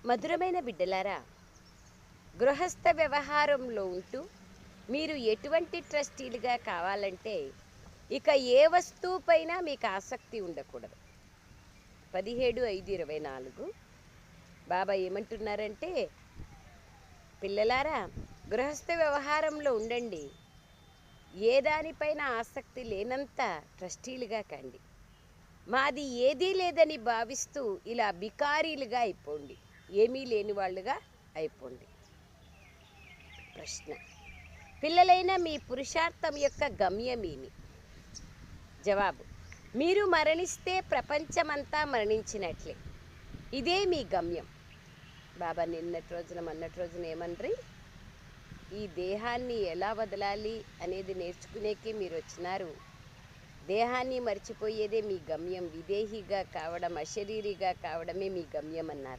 మధురమైన బిడ్డలారా, గృహస్థ వ్యవహారంలో ఉంటూ మీరు ఎటువంటి ట్రస్టీలుగా కావాలంటే ఇక ఏ వస్తువుపైన మీకు ఆసక్తి ఉండకూడదు. 17:5:24 బాబా ఏమంటున్నారంటే, పిల్లలారా గృహస్థ వ్యవహారంలో ఉండండి, ఏ దానిపైన ఆసక్తి లేనంత ట్రస్టీలుగా కండి. మాది ఏదీ లేదని భావిస్తూ ఇలా బికారీలుగా అయిపోండి, ఏమీ లేని వాళ్ళుగా అయిపోండి. ప్రశ్న: పిల్లలైన మీ పురుషార్థం యొక్క గమ్యమేమి? జవాబు: మీరు మరణిస్తే ప్రపంచమంతా మరణించినట్లే. ఇదే మీ గమ్యం. బాబా నిన్నటి రోజున మొన్నటి రోజున ఏమన్రి, ఈ దేహాన్ని ఎలా వదలాలి అనేది నేర్చుకునేకే మీరు వచ్చినారు. దేహాన్ని మర్చిపోయేదే మీ గమ్యం. విదేహిగా కావడం, అశరీరిగా కావడమే మీ గమ్యం అన్నారు.